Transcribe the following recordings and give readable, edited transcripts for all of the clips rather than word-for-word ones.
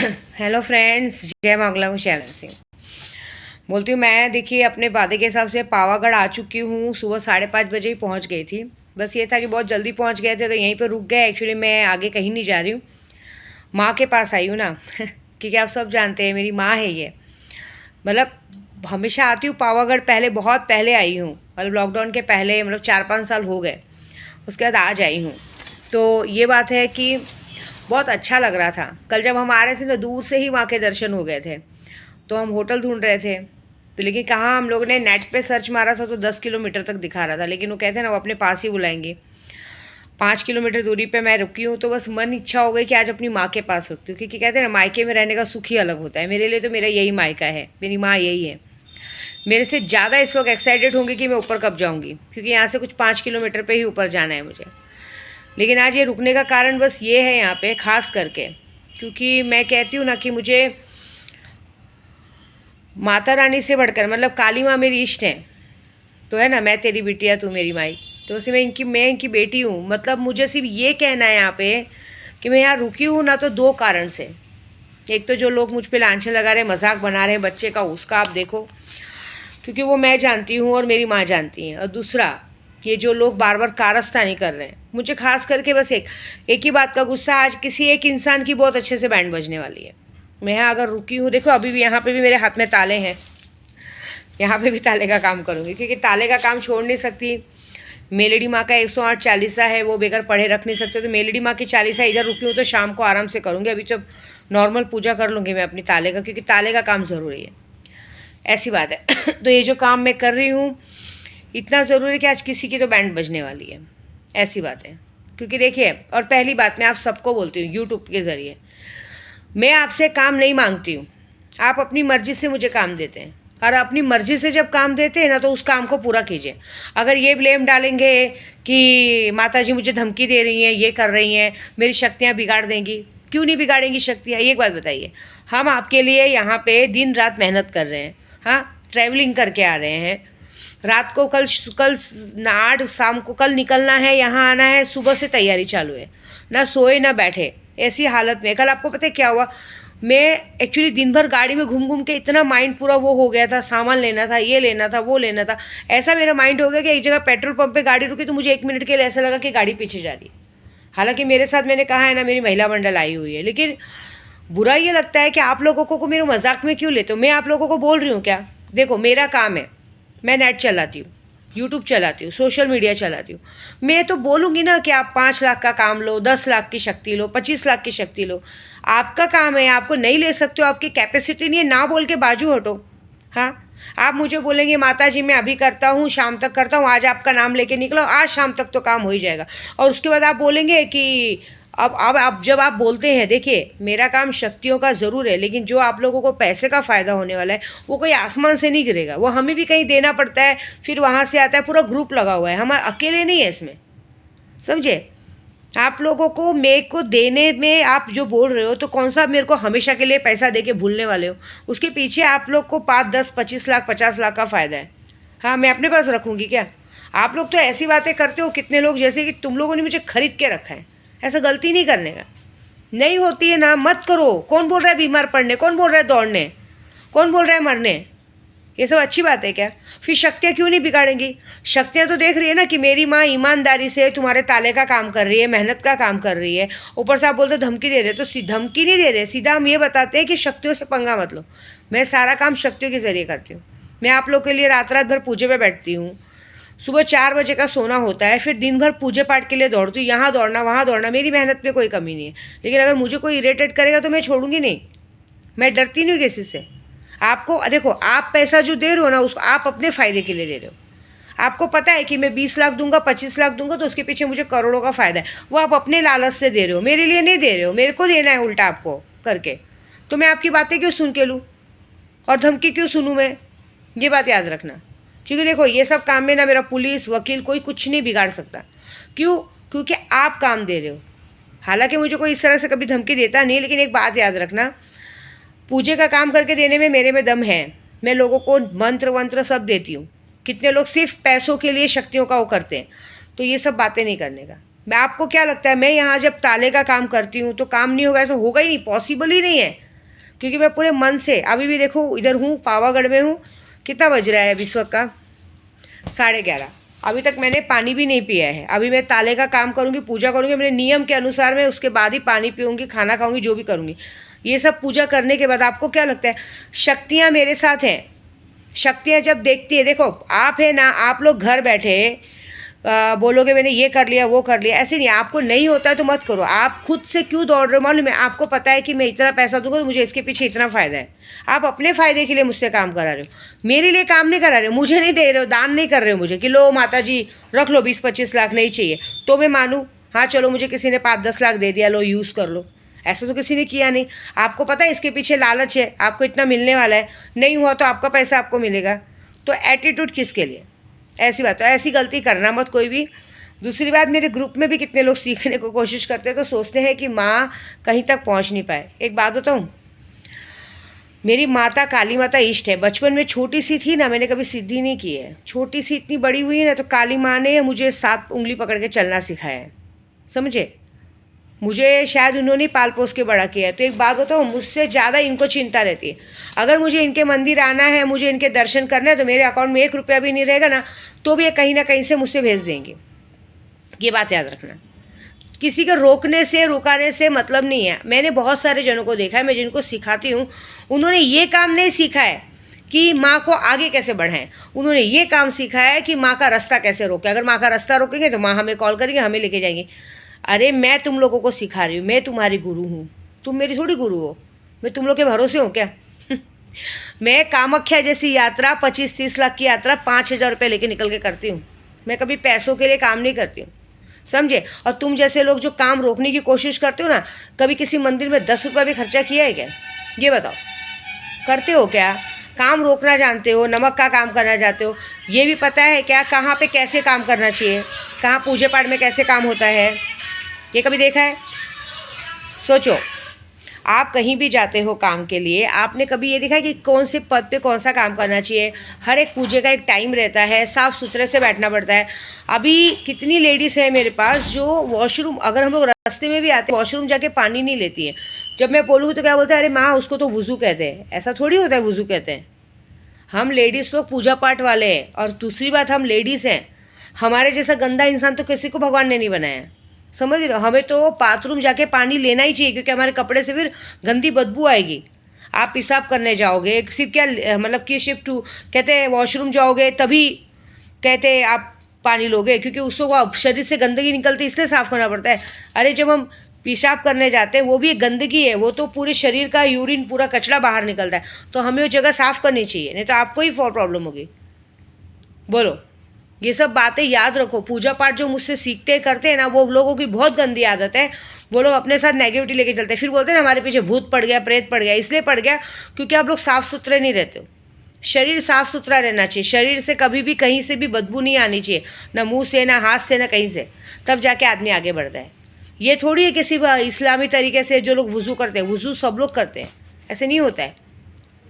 Hello friends, जय मंगला हूँ Shailene Singh बोलती हूँ। मैं देखिए अपने वादे के हिसाब से पावागढ़ आ चुकी हूँ। सुबह 5:30 बजे ही पहुँच गई थी। बस ये था कि बहुत जल्दी पहुँच गए थे तो यहीं पर रुक गए। एक्चुअली मैं आगे कहीं नहीं जा रही हूँ, माँ के पास आई हूँ ना क्योंकि आप सब जानते हैं मेरी माँ है ये। मतलब हमेशा आती हूँ पावागढ़, पहले बहुत पहले आई हूँ, मतलब लॉकडाउन के पहले, मतलब 4-5 साल हो गए। उसके बाद आज आई हूँ। तो ये बात है कि बहुत अच्छा लग रहा था। कल जब हम आ रहे थे तो दूर से ही वहाँ के दर्शन हो गए थे। तो हम होटल ढूंढ रहे थे तो लेकिन कहाँ, हम लोग ने नेट पे सर्च मारा था तो 10 किलोमीटर तक दिखा रहा था, लेकिन वो कहते हैं ना वो अपने पास ही बुलाएंगे। 5 किलोमीटर दूरी पे मैं रुकी हूँ तो बस मन इच्छा हो गई कि आज अपनी माँ के पास रुकती हूँ, क्योंकि कहते हैं ना मायके में रहने का सुख ही अलग होता है। मेरे लिए तो मेरा यही मायका है, मेरी माँ यही है। मेरे से ज़्यादा इस वक्त एक्साइटेड होंगी कि मैं ऊपर कब जाऊँगी, क्योंकि यहाँ से कुछ 5 किलोमीटर पे ही ऊपर जाना है मुझे। लेकिन आज ये रुकने का कारण बस ये है यहाँ पे ख़ास करके, क्योंकि मैं कहती हूँ ना कि मुझे माता रानी से बढ़कर, मतलब काली माँ मेरी इष्ट है। तो है ना, मैं तेरी बिटिया तू मेरी माई, तो उसे मैं इनकी बेटी हूँ। मतलब मुझे सिर्फ ये कहना है यहाँ पे कि मैं यहाँ रुकी हूँ ना तो 2 कारण से। एक तो जो लोग मुझ पे लांछन लगा रहे हैं, मजाक बना रहे हैं बच्चे का, उसका आप देखो, क्योंकि वो मैं जानती हूँ और मेरी माँ जानती है। और दूसरा, ये जो लोग बार बार कारस्तानी कर रहे हैं, मुझे खास करके बस एक ही बात का गुस्सा, आज किसी एक इंसान की बहुत अच्छे से बैंड बजने वाली है। मैं यहाँ अगर रुकी हूँ, देखो अभी भी यहाँ पे भी मेरे हाथ में ताले हैं, यहाँ पे भी ताले का काम करूँगी, क्योंकि ताले का काम छोड़ नहीं सकती। मेलेडी माँ का 108 चालीसा है, वो बेगर पढ़े रख नहीं सकते। तो मेलेडी माँ की चालीसा इधर रुकी हूँ तो शाम को आराम से करूँगी। अभी तो नॉर्मल पूजा कर लूँगी मैं अपनी ताले का, क्योंकि ताले का काम ज़रूरी है, ऐसी बात है। तो ये जो काम मैं कर रही हूँ इतना ज़रूरी है कि आज किसी की तो बैंड बजने वाली है, ऐसी बात है। क्योंकि देखिए, और पहली बात मैं आप सबको बोलती हूँ यूट्यूब के ज़रिए, मैं आपसे काम नहीं मांगती हूँ। आप अपनी मर्ज़ी से मुझे काम देते हैं, और अपनी मर्ज़ी से जब काम देते हैं ना तो उस काम को पूरा कीजिए। अगर ये ब्लेम डालेंगे कि माता जी मुझे धमकी दे रही हैं, ये कर रही हैं, मेरी शक्तियाँ बिगाड़ देंगी, क्यों नहीं बिगाड़ेंगी शक्तियाँ? एक बात बताइए, हम आपके लिए यहाँ पे दिन रात मेहनत कर रहे हैं, हाँ, ट्रैवलिंग करके आ रहे हैं। रात को कल 8 शाम को कल निकलना है, यहाँ आना है, सुबह से तैयारी चालू है, ना सोए ना बैठे, ऐसी हालत में। कल आपको पता है क्या हुआ? मैं एक्चुअली दिन भर गाड़ी में घूम घूम के इतना माइंड पूरा वो हो गया था, सामान लेना था, ये लेना था, वो लेना था। ऐसा मेरा माइंड हो गया कि एक जगह पेट्रोल पंप पे गाड़ी रुकी तो मुझे 1 मिनट के लिए ऐसा लगा कि गाड़ी पीछे जा रही है। हालांकि मेरे साथ, मैंने कहा है ना, मेरी महिला मंडल आई हुई है, लेकिन बुरा ये लगता है कि आप लोगों को मेरे मजाक में क्यों लेते हो। मैं आप लोगों को बोल रही हूँ क्या? देखो, मेरा काम है, मैं नेट चलाती हूँ, यूट्यूब चलाती हूँ, सोशल मीडिया चलाती हूँ। मैं तो बोलूँगी ना कि आप 5 लाख का काम लो, 10 लाख की शक्ति लो, 25 लाख की शक्ति लो। आपका काम है, आपको नहीं ले सकते हो, आपकी कैपेसिटी नहीं है, ना बोल के बाजू हटो। हाँ, आप मुझे बोलेंगे माता जी मैं अभी करता हूँ, शाम तक करता हूँ, आज आपका नाम लेके निकलो, आज शाम तक तो काम हो ही जाएगा। और उसके बाद आप बोलेंगे कि अब जब आप बोलते हैं, देखिए मेरा काम शक्तियों का ज़रूर है, लेकिन जो आप लोगों को पैसे का फ़ायदा होने वाला है वो कोई आसमान से नहीं गिरेगा, वो हमें भी कहीं देना पड़ता है, फिर वहाँ से आता है, पूरा ग्रुप लगा हुआ है, हम अकेले नहीं है इसमें, समझे? आप लोगों को मेरे को देने में आप जो बोल रहे हो, तो कौन सा मेरे को हमेशा के लिए पैसा दे के भूलने वाले हो? उसके पीछे आप लोग को 5, 10, 25 लाख, 50 लाख का फ़ायदा है। हाँ, मैं अपने पास रखूँगी क्या? आप लोग तो ऐसी बातें करते हो, कितने लोग, जैसे कि तुम लोगों ने मुझे खरीद के रखा है। ऐसा गलती नहीं करने का, नहीं होती है ना, मत करो। कौन बोल रहा है बीमार पड़ने, कौन बोल रहा है दौड़ने, कौन बोल रहा है मरने? ये सब अच्छी बात है क्या? फिर शक्तियाँ क्यों नहीं बिगाड़ेंगी? शक्तियाँ तो देख रही है ना कि मेरी माँ ईमानदारी से तुम्हारे ताले का काम कर रही है, मेहनत का काम कर रही है, ऊपर से आप बोलते धमकी दे रहे, तो धमकी नहीं दे रहे, सीधा हम ये बताते हैं कि शक्तियों से पंगा मत लो। मैं सारा काम शक्तियों के ज़रिए करती हूँ। मैं आप लोग के लिए रात रात भर पूजे पे बैठती हूँ, सुबह 4 बजे का सोना होता है, फिर दिन भर पूजे पाठ के लिए दौड़ती हूँ, यहाँ दौड़ना वहाँ दौड़ना, मेरी मेहनत में कोई कमी नहीं है। लेकिन अगर मुझे कोई इरिटेट करेगा तो मैं छोड़ूंगी नहीं, मैं डरती नहीं किसी से। आपको देखो, आप पैसा जो दे रहे हो ना, उसको आप अपने फ़ायदे के लिए दे रहे हो। आपको पता है कि मैं 20 लाख दूंगा, 25 लाख दूंगा तो उसके पीछे मुझे करोड़ों का फ़ायदा है, वो आप अपने लालच से दे रहे हो, मेरे लिए नहीं दे रहे हो। मेरे को देना है उल्टा आपको करके, तो मैं आपकी बातें क्यों सुन के लूँ और धमकी क्यों सुनूँ मैं? ये बात याद रखना, क्योंकि देखो ये सब काम में ना मेरा पुलिस वकील कोई कुछ नहीं बिगाड़ सकता। क्यों? क्योंकि आप काम दे रहे हो। हालांकि मुझे कोई इस तरह से कभी धमकी देता नहीं, लेकिन एक बात याद रखना, पूजे का काम करके देने में मेरे में दम है। मैं लोगों को मंत्र वंत्र सब देती हूँ। कितने लोग सिर्फ पैसों के लिए शक्तियों का वो करते हैं, तो ये सब बातें नहीं करने का। मैं आपको क्या लगता है, मैं यहाँ जब ताले का काम करती हूँ तो काम नहीं होगा? ऐसा होगा ही नहीं, पॉसिबल ही नहीं है। क्योंकि मैं पूरे मन से अभी भी देखो इधर हूँ, पावागढ़ में हूँ। कितना बज रहा है अभी इस वक्त का? 11:30। अभी तक मैंने पानी भी नहीं पिया है। अभी मैं ताले का काम करूँगी, पूजा करूँगी मेरे नियम के अनुसार। मैं उसके बाद ही पानी पीऊँगी, खाना खाऊँगी, जो भी करूँगी। ये सब पूजा करने के बाद आपको क्या लगता है शक्तियाँ मेरे साथ हैं? शक्तियाँ जब देखती है, देखो आप है ना, आप लोग घर बैठे बोलोगे मैंने ये कर लिया वो कर लिया, ऐसे नहीं। आपको नहीं होता है तो मत करो। आप खुद से क्यों दौड़ रहे हो मालूम है? आपको पता है कि मैं इतना पैसा दूंगा तो मुझे इसके पीछे इतना फ़ायदा है। आप अपने फ़ायदे के लिए मुझसे काम करा रहे हो, मेरे लिए काम नहीं करा रहे हो। मुझे नहीं दे रहे हो, दान नहीं कर रहे हो मुझे कि लो माता जी रख लो 20-25 लाख नहीं चाहिए तो मैं मानूँ। हाँ चलो मुझे किसी ने 5-10 लाख दे दिया, लो यूज़ कर लो। ऐसा तो किसी ने किया नहीं। आपको पता है इसके पीछे लालच है, आपको इतना मिलने वाला है, नहीं हुआ तो आपका पैसा आपको मिलेगा। तो एटीट्यूड किसके लिए? ऐसी बात है, ऐसी गलती करना मत कोई भी। दूसरी बात, मेरे ग्रुप में भी कितने लोग सीखने को कोशिश करते हैं तो सोचते हैं कि माँ कहीं तक पहुँच नहीं पाए। एक बात बताऊँ, मेरी माता काली माता इष्ट है। बचपन में छोटी सी थी ना, मैंने कभी सिद्धि नहीं की है। छोटी सी इतनी बड़ी हुई है ना, तो काली माँ ने मुझे 7 उंगली पकड़ के चलना सिखाया है, समझे? मुझे शायद उन्होंने पाल पोस के बड़ा किया है। तो एक बात बताऊँ, मुझसे ज़्यादा इनको चिंता रहती है। अगर मुझे इनके मंदिर आना है, मुझे इनके दर्शन करना है, तो मेरे अकाउंट में 1 रुपया भी नहीं रहेगा ना, तो भी ये कहीं ना कहीं से मुझसे भेज देंगे। ये बात याद रखना। किसी को रोकने से रुकाने से मतलब नहीं है। मैंने बहुत सारे जनों को देखा है, मैं जिनको सिखाती हूँ उन्होंने ये काम नहीं सीखा है कि माँ को आगे कैसे बढ़ाएं। उन्होंने ये काम सीखा है कि माँ का रास्ता कैसे रोकें। अगर माँ का रास्ता रोकेंगे तो माँ हमें कॉल करेंगे, हमें लेके जाएंगे। अरे मैं तुम लोगों को सिखा रही हूँ, मैं तुम्हारी गुरु हूँ, तुम मेरी थोड़ी गुरु हो। मैं तुम लोग के भरोसे हूँ क्या? मैं कामाख्या जैसी यात्रा 25-30 लाख की यात्रा 5,000 रुपये लेके निकल के करती हूँ। मैं कभी पैसों के लिए काम नहीं करती हूँ, समझे? और तुम जैसे लोग जो काम रोकने की कोशिश करते हो ना, कभी किसी मंदिर में 10 रुपये भी खर्चा किया है क्या? ये बताओ, करते हो क्या? काम रोकना जानते हो, नमक का काम करना जानते हो, ये भी पता है क्या कहाँ पे कैसे काम करना चाहिए, कहाँ पूजा पाठ में कैसे काम होता है? ये कभी देखा है? सोचो, आप कहीं भी जाते हो काम के लिए, आपने कभी ये देखा है कि कौन से पद पे कौन सा काम करना चाहिए? हर एक पूजे का एक टाइम रहता है, साफ़ सुथरे से बैठना पड़ता है। अभी कितनी लेडीज़ है मेरे पास जो वॉशरूम, अगर हम लोग रास्ते में भी आते हैं वॉशरूम जाके पानी नहीं लेती है। जब मैं बोलूँ तो क्या बोलते हैं, अरे माँ उसको तो वुज़ू कहते हैं। ऐसा थोड़ी होता है वुज़ू कहते हैं। हम लेडीज़ लोग पूजा पाठ वाले हैं। और दूसरी बात, हम लेडीज़ हैं, हमारे जैसा गंदा इंसान तो किसी को भगवान ने नहीं बनाया, समझ रहे हो? हमें तो बाथरूम जाके पानी लेना ही चाहिए, क्योंकि हमारे कपड़े से फिर गंदी बदबू आएगी। आप पेशाब करने जाओगे, सिर्फ क्या मतलब कि शिफ्ट टू कहते हैं वॉशरूम जाओगे तभी कहते हैं आप पानी लोगे, क्योंकि उसको शरीर से गंदगी निकलती है इसलिए साफ़ करना पड़ता है। अरे जब हम पेशाब करने जाते हैं वो भी एक गंदगी है, वो तो पूरे शरीर का यूरिन पूरा कचरा बाहर निकलता है, तो हमें वो जगह साफ़ करनी चाहिए, नहीं तो आपको ही प्रॉब्लम होगी। बोलो, ये सब बातें याद रखो। पूजा पाठ जो मुझसे सीखते करते हैं ना, वो लोगों की बहुत गंदी आदत है। वो लोग अपने साथ नेगेटिविटी लेके चलते हैं, फिर बोलते हैं ना हमारे पीछे भूत पड़ गया, प्रेत पड़ गया। इसलिए पड़ गया क्योंकि आप लोग साफ़ सुथरे नहीं रहते हो। शरीर साफ़ सुथरा रहना चाहिए, शरीर से कभी भी कहीं से भी बदबू नहीं आनी चाहिए, ना मुंह से, ना हाथ से, ना कहीं से। तब जाके आदमी आगे बढ़ता है। ये थोड़ी है किसी इस्लामी तरीके से जो लोग वुज़ू करते हैं, वुज़ू सब लोग करते हैं, ऐसे नहीं होता है।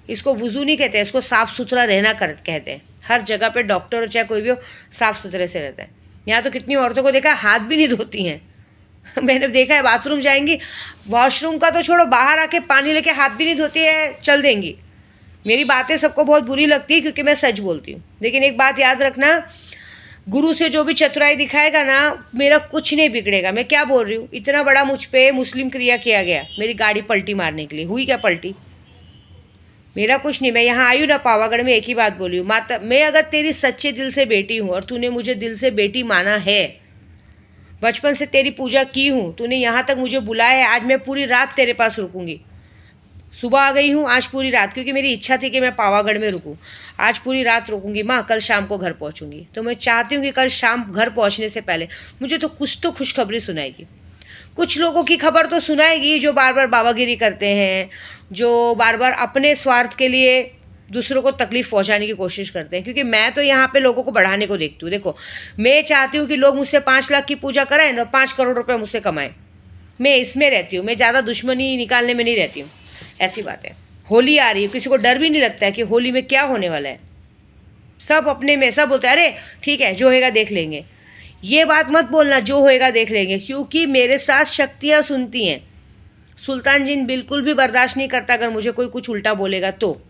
इसको वुज़ू नहीं कहते, इसको साफ़ सुथरा रहना कहते हैं। हर जगह पे डॉक्टर हो चाहे कोई भी हो, साफ़ सुथरे से रहता है। यहाँ तो कितनी औरतों को देखा हाथ भी नहीं धोती हैं। मैंने देखा है, बाथरूम जाएंगी, वॉशरूम का तो छोड़ो, बाहर आके पानी लेके हाथ भी नहीं धोती है, चल देंगी। मेरी बातें सबको बहुत बुरी लगती है क्योंकि मैं सच बोलती हूँ। लेकिन एक बात याद रखना, गुरु से जो भी चतुराई दिखाएगा ना, मेरा कुछ नहीं बिगड़ेगा। मैं क्या बोल रही हूँ, इतना बड़ा मुझ पर मुस्लिम क्रिया किया गया, मेरी गाड़ी पलटी मारने के लिए, हुई क्या पलटी? मेरा कुछ नहीं। मैं यहाँ आई हूँ ना पावागढ़ में, एक ही बात बोली हूँ, माता मैं अगर तेरी सच्चे दिल से बेटी हूँ और तूने मुझे दिल से बेटी माना है, बचपन से तेरी पूजा की हूँ, तूने यहाँ तक मुझे बुलाया है, आज मैं पूरी रात तेरे पास रुकूंगी। सुबह आ गई हूँ, आज पूरी रात, क्योंकि मेरी इच्छा थी कि मैं पावागढ़ में रुकूँ, आज पूरी रात रुकूंगी। माँ कल शाम को घर पहुँचूँगी। तो मैं चाहती हूँ कि कल शाम घर पहुँचने से पहले मुझे तो कुछ तो खुशखबरी सुनाएगी। कुछ लोगों की खबर तो सुनाएगी जो बार बार बाबागिरी करते हैं, जो बार बार अपने स्वार्थ के लिए दूसरों को तकलीफ़ पहुंचाने की कोशिश करते हैं। क्योंकि मैं तो यहाँ पे लोगों को बढ़ाने को देखती हूँ। देखो, मैं चाहती हूँ कि लोग मुझसे 5 लाख की पूजा कराएं ना, 5 करोड़ रुपए मुझसे कमाएं। मैं इसमें रहती हूँ, मैं ज़्यादा दुश्मनी निकालने में नहीं रहती हूँ। ऐसी बात है। होली आ रही है, किसी को डर भी नहीं लगता है कि होली में क्या होने वाला है। सब अपने में सब बोलते हैं अरे ठीक है जो होएगा देख लेंगे। ये बात मत बोलना जो होएगा देख लेंगे, क्योंकि मेरे साथ शक्तियाँ सुनती हैं सुल्तान जिन बिल्कुल भी बर्दाश्त नहीं करता अगर मुझे कोई कुछ उल्टा बोलेगा तो।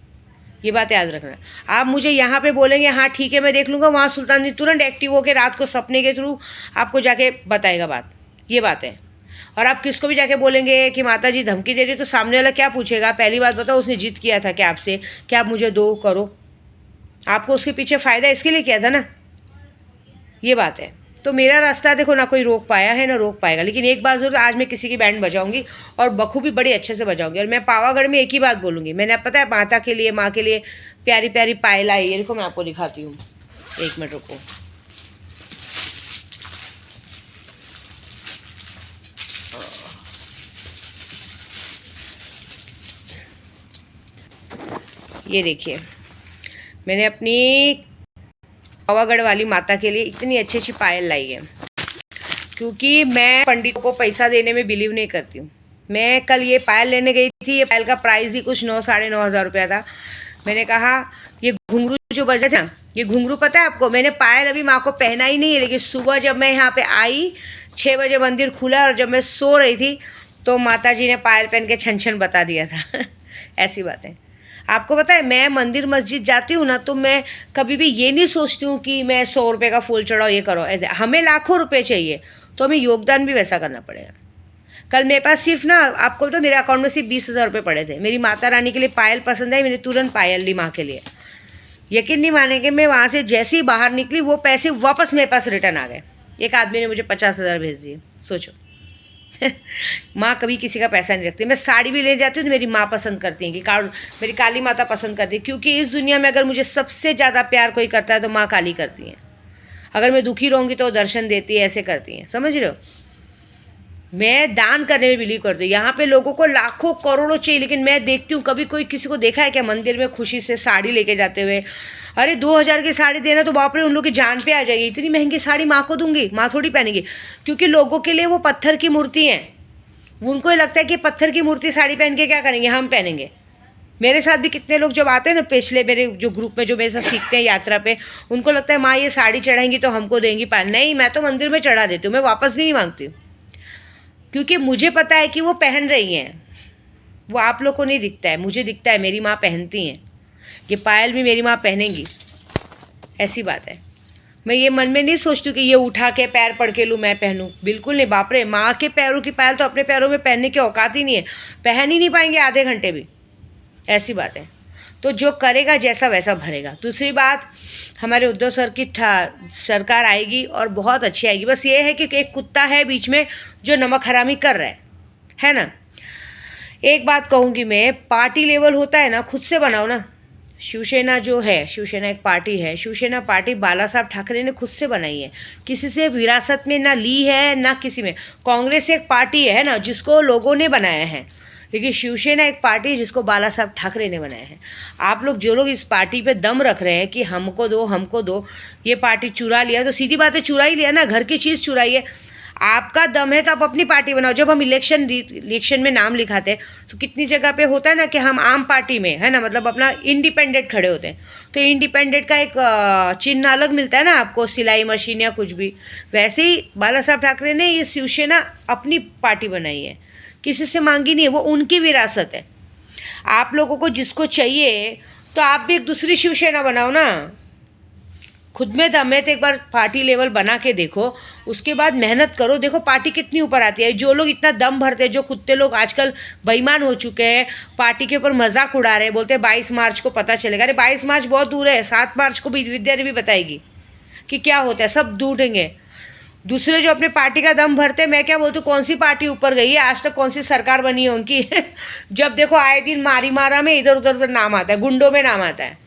ये बात याद रखना। आप मुझे यहाँ पे बोलेंगे हाँ ठीक है मैं देख लूँगा, वहाँ सुल्तान जी तुरंत एक्टिव होकर रात को सपने के थ्रू आपको जाके बताएगा बात। ये बात है। और आप किसको भी जाके बोलेंगे कि माता जी धमकी दे रही, तो सामने वाला क्या पूछेगा? पहली बात बताओ, उसने जिद किया था कि आपसे कि आप मुझे दो करो, आपको उसके पीछे फ़ायदा इसके लिए किया था ना। ये बात है। तो मेरा रास्ता देखो ना कोई रोक पाया है ना रोक पाएगा, लेकिन एक बात ज़रूर, आज मैं किसी की बैंड बजाऊंगी और बखूबी बड़े अच्छे से बजाऊंगी। और मैं पावागढ़ में एक ही बात बोलूँगी, मैंने पता है माता के लिए, माँ के लिए प्यारी प्यारी पायल आई है। देखो मैं आपको दिखाती हूँ, एक मिनट रुको। ये देखिए, मैंने अपनी पावागढ़ वाली माता के लिए इतनी अच्छी अच्छी पायल लाई है, क्योंकि मैं पंडितों को पैसा देने में बिलीव नहीं करती हूँ। मैं कल ये पायल लेने गई थी, ये पायल का प्राइस ही कुछ 9-9.5 रुपया था। मैंने कहा ये घुंघरू जो बजे था, ये घुंघरू पता है आपको, मैंने पायल अभी माँ को पहना ही नहीं है, लेकिन सुबह जब मैं यहाँ पे आई 6 बजे मंदिर खुला और जब मैं सो रही थी तो माता जी ने पायल पहन के छन छन बता दिया था। ऐसी बात है। आपको पता है मैं मंदिर मस्जिद जाती हूँ ना, तो मैं कभी भी ये नहीं सोचती हूँ कि मैं 100 रुपये का फूल चढ़ाओ, ये करो। ऐसे हमें लाखों रुपए चाहिए तो हमें योगदान भी वैसा करना पड़ेगा। कल मेरे पास सिर्फ ना, आपको तो मेरे अकाउंट में सिर्फ 20,000 रुपये पड़े थे। मेरी माता रानी के लिए पायल पसंद आई, मैंने तुरंत पायल ली माँ के लिए। यकीन नहीं मानेंगे, मैं वहाँ से जैसे ही बाहर निकली वो पैसे वापस मेरे पास रिटर्न आ गए। एक आदमी ने मुझे 50,000 भेज दिए, सोचो। माँ कभी किसी का पैसा नहीं रखती। मैं साड़ी भी ले जाती हूँ तो मेरी माँ पसंद करती है कि मेरी काली माता पसंद करती है, क्योंकि इस दुनिया में अगर मुझे सबसे ज़्यादा प्यार कोई करता है तो माँ काली करती है। अगर मैं दुखी रहूँगी तो वो दर्शन देती है, ऐसे करती हैं, समझ रहे हो। मैं दान करने में बिलीव करती हूँ। यहाँ पे लोगों को लाखों करोड़ों चाहिए, लेकिन मैं देखती हूँ, कभी कोई किसी को देखा है क्या मंदिर में खुशी से साड़ी लेके जाते हुए? अरे 2,000 की साड़ी देना तो बाप रे, उन लोग की जान पे आ जाएगी। इतनी महंगी साड़ी माँ को दूंगी? माँ थोड़ी पहनेगी, क्योंकि लोगों के लिए वो पत्थर की मूर्ति हैं। उनको ये लगता है कि पत्थर की मूर्ति साड़ी पहन के क्या करेंगे, हम पहनेंगे। मेरे साथ भी कितने लोग जब आते हैं ना, पिछले मेरे जो ग्रुप में जो मेरे साथ सीखते हैं यात्रा पे, उनको लगता है माँ ये साड़ी चढ़ाएंगी तो हमको देंगी पायल। नहीं, मैं तो मंदिर में चढ़ा देती हूँ, मैं वापस भी नहीं मांगती हूँ, क्योंकि मुझे पता है कि वो पहन रही हैं। वो आप लोग को नहीं दिखता है, मुझे दिखता है। मेरी माँ पहनती हैं, ये पायल भी मेरी माँ पहनेंगी, ऐसी बात है। मैं ये मन में नहीं सोचती कि ये उठा के पैर पड़ के लूँ मैं पहनूँ, बिल्कुल नहीं। बाप रे, माँ के पैरों की पायल तो अपने पैरों में पहनने की औकात ही नहीं है, पहन ही नहीं पाएंगे आधे घंटे भी, ऐसी बात है। तो जो करेगा जैसा वैसा भरेगा। दूसरी बात, हमारे उद्धव सर की सरकार आएगी और बहुत अच्छी आएगी। बस ये है कि एक कुत्ता है बीच में जो नमक हरामी कर रहा है ना। एक बात कहूँगी मैं, पार्टी लेवल होता है ना, खुद से बनाओ ना। शिवसेना जो है, शिवसेना एक पार्टी है, शिवसेना पार्टी बाला साहब ठाकरे ने खुद से बनाई है, किसी से विरासत में ना ली है ना किसी में। कांग्रेस एक पार्टी है ना जिसको लोगों ने बनाया है, लेकिन शिवसेना एक पार्टी है जिसको बाला साहब ठाकरे ने बनाया है। आप लोग जो लोग इस पार्टी पे दम रख रहे हैं कि हमको दो हमको दो, ये पार्टी चुरा लिया, तो सीधी बात है चुरा ही लिया ना, घर की चीज़ चुराई है। आपका दम है तो आप अपनी पार्टी बनाओ। जब हम इलेक्शन में नाम लिखाते हैं तो कितनी जगह पे होता है ना कि हम आम पार्टी में है ना, मतलब अपना इंडिपेंडेंट खड़े होते हैं, तो इंडिपेंडेंट का एक चिन्ह अलग मिलता है ना आपको, सिलाई मशीन या कुछ भी। वैसे ही बाला साहब ठाकरे ने ये शिवसेना अपनी पार्टी बनाई है, किसी से मांगी नहीं है, वो उनकी विरासत है। आप लोगों को जिसको चाहिए तो आप भी एक दूसरी शिवसेना बनाओ ना। खुद में दम है तो एक बार पार्टी लेवल बना के देखो, उसके बाद मेहनत करो, देखो पार्टी कितनी ऊपर आती है। जो लोग इतना दम भरते हैं, जो कुत्ते लोग आजकल बेईमान हो चुके हैं, पार्टी के ऊपर मजाक उड़ा रहे हैं, बोलते हैं 22 मार्च को पता चलेगा। अरे 22 मार्च बहुत दूर है, 7 मार्च को भी विद्या देवी बताएगी कि क्या होता है, सब ढूंढेंगे। दूसरे जो अपने पार्टी का दम भरते हैं, मैं क्या बोलती हूँ, कौन सी पार्टी ऊपर गई है आज तक, कौन सी सरकार बनी है उनकी? जब देखो आए दिन मारी मारा में इधर उधर नाम आता है, गुंडों में नाम आता है।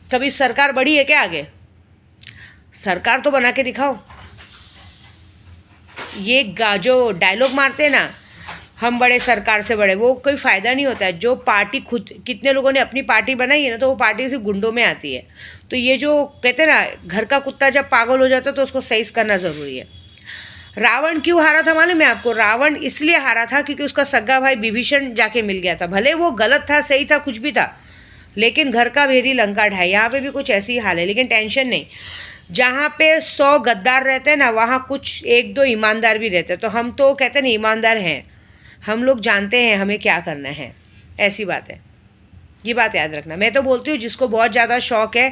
कभी सरकार बढ़ी है क्या आगे? सरकार तो बना के दिखाओ। ये जो डायलॉग मारते हैं ना, हम बड़े सरकार से बड़े, वो कोई फ़ायदा नहीं होता है। जो पार्टी खुद, कितने लोगों ने अपनी पार्टी बनाई है ना, तो वो पार्टी से गुंडों में आती है। तो ये जो कहते हैं ना, घर का कुत्ता जब पागल हो जाता है तो उसको सही करना ज़रूरी है। रावण क्यों हारा था मालूम है आपको? रावण इसलिए हारा था क्योंकि उसका सगा भाई विभीषण जाके मिल गया था। भले वो गलत था, सही था, कुछ भी था, लेकिन घर का भेदी लंका ढाई। यहाँ पे भी कुछ ऐसी ही हाल है, लेकिन टेंशन नहीं। जहाँ पे 100 गद्दार रहते हैं ना, वहाँ कुछ 1-2 ईमानदार भी रहते हैं। तो हम तो कहते हैं ना ईमानदार हैं, हम लोग जानते हैं हमें क्या करना है, ऐसी बात है, ये बात याद रखना। मैं तो बोलती हूँ जिसको बहुत ज़्यादा शौक है,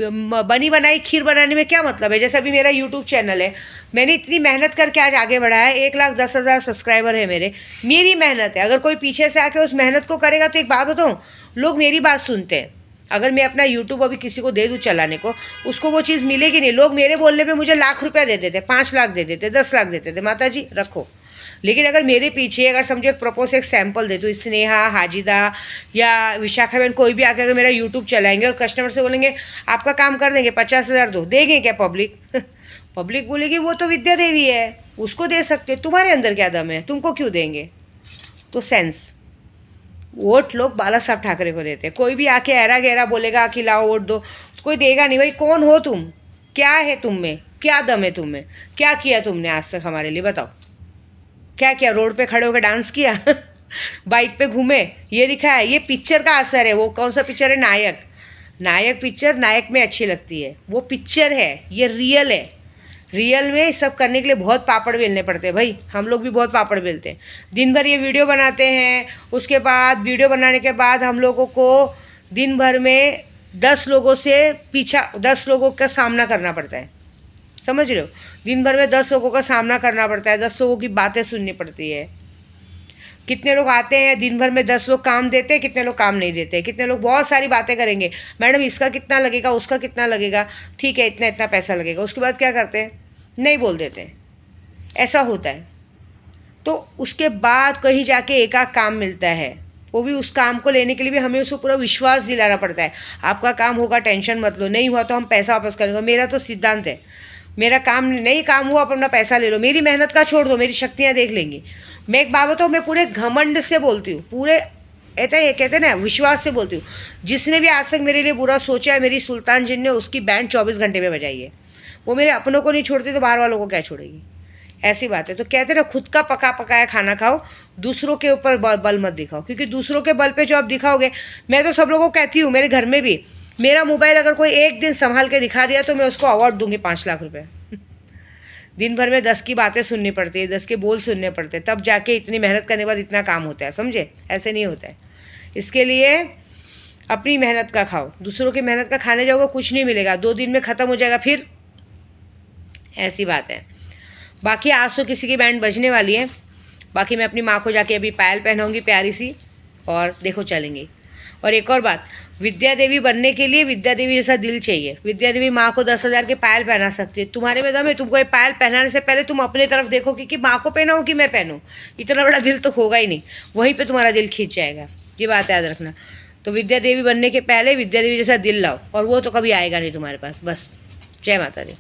बनी बनाई खीर बनाने में क्या मतलब है। जैसे अभी मेरा यूट्यूब चैनल है, मैंने इतनी मेहनत करके आज आगे बढ़ाया है, 1,10,000 सब्सक्राइबर है मेरी मेहनत है। अगर कोई पीछे से आके उस मेहनत को करेगा तो एक बात बताऊँ, लोग मेरी बात सुनते हैं। अगर मैं अपना यूट्यूब अभी किसी को दे दूँ चलाने को, उसको वो चीज़ मिलेगी नहीं। लोग मेरे बोलने पे मुझे लाख रुपया दे देते, 5 लाख दे देते, 10 लाख देते थे, माता जी रखो। लेकिन अगर मेरे पीछे, अगर समझो एक प्रपोज एक सैम्पल दे, तो स्नेहा, हाजिदा या विशाखा बहन कोई भी आकर अगर मेरा यूट्यूब चलाएंगे और कस्टमर से बोलेंगे आपका काम कर देंगे, 50,000 दो, देंगे क्या पब्लिक? पब्लिक बोलेगी वो तो विद्या देवी है, उसको दे सकते, तुम्हारे अंदर क्या दम है, तुमको क्यों देंगे? तो सेंस, वोट लोग बाला साहब ठाकरे को देते हैं। कोई भी आके ऐरा गहरा बोलेगा कि लाओ वोट दो, कोई देगा नहीं। भाई कौन हो तुम, क्या है तुम में, क्या दम है तुम में, क्या किया तुमने आज तक हमारे लिए, बताओ क्या किया? रोड पे खड़े होकर डांस किया? बाइक पे घूमे, ये लिखा है? ये पिक्चर का असर है। वो कौन सा पिक्चर है? नायक। नायक पिक्चर नायक में अच्छी लगती है, वो पिक्चर है, ये रियल है। रियल में सब करने के लिए बहुत पापड़ बेलने पड़ते हैं भाई, हम लोग भी बहुत पापड़ बेलते हैं। दिन भर ये वीडियो बनाते हैं, उसके बाद वीडियो बनाने के बाद हम लोगों को दिन भर में 10 लोगों से 10 लोगों का सामना करना पड़ता है, समझ रहे हो? दिन भर में 10 लोगों का सामना करना पड़ता है, 10 लोगों की बातें सुननी पड़ती है। कितने लोग आते हैं दिन भर में, 10 लोग काम देते हैं, कितने लोग काम नहीं देते, कितने लोग बहुत सारी बातें करेंगे, मैडम इसका कितना लगेगा, उसका कितना लगेगा, ठीक है इतना इतना पैसा लगेगा। उसके बाद क्या करते हैं? नहीं बोल देते हैं, ऐसा होता है। तो उसके बाद कहीं जाके एक आध काम मिलता है, वो भी उस काम को लेने के लिए भी हमें उसको पूरा विश्वास दिलाना पड़ता है। आपका काम होगा, टेंशन मत लो, नहीं हुआ तो हम पैसा वापस करेंगे। मेरा तो सिद्धांत है, मेरा काम नहीं, काम हुआ आप अपना पैसा ले लो, मेरी मेहनत का छोड़ दो, मेरी शक्तियाँ देख लेंगी। मैं एक बात बताऊँ, मैं पूरे घमंड से बोलती हूँ, पूरे ऐसा ये कहते हैं ना, विश्वास से बोलती हूँ। जिसने भी आज तक मेरे लिए बुरा सोचा है, मेरी सुल्तान जिन ने उसकी बैंड 24 घंटे में बजाई है। वो मेरे अपनों को नहीं छोड़ती तो बाहर वालों को क्या छोड़ेगी, ऐसी बात है। तो कहते हैं ना, खुद का पका पकाया खाना खाओ, दूसरों के ऊपर बल मत दिखाओ, क्योंकि दूसरों के बल पे जो आप दिखाओगे, मैं तो सब लोगों को कहती हूँ, मेरे घर में भी मेरा मोबाइल अगर कोई एक दिन संभाल के दिखा दिया तो मैं उसको अवार्ड दूंगी 5 लाख रुपए। दिन भर में 10 की बातें सुननी पड़ती है, 10 के बोल सुनने पड़ते हैं, तब जाके इतनी मेहनत करने के बाद इतना काम होता है, समझे? ऐसे नहीं होता है। इसके लिए अपनी मेहनत का खाओ, दूसरों की मेहनत का खाने जाओगे कुछ नहीं मिलेगा, 2 दिन में ख़त्म हो जाएगा फिर, ऐसी बात है। बाकी आज तो किसी की बैंड बजने वाली है, बाकी मैं अपनी माँ को जाके अभी पायल पहनाऊँगी प्यारी सी, और देखो चलेंगी। और एक और बात, विद्या देवी बनने के लिए विद्या देवी जैसा दिल चाहिए। विद्या देवी माँ को 10,000 के पायल पहना सकती है, तुम्हारे में दम है? तुमको ये पायल पहनाने से पहले तुम अपने तरफ देखो कि माँ को पहनाऊँ कि मैं पहनूँ। इतना बड़ा दिल तो होगा ही नहीं, वहीं पे तुम्हारा दिल खींच जाएगा, ये बात याद रखना। तो विद्या देवी बनने के पहले विद्या देवी जैसा दिल लाओ, और वो तो कभी आएगा नहीं तुम्हारे पास। बस, जय माता दी।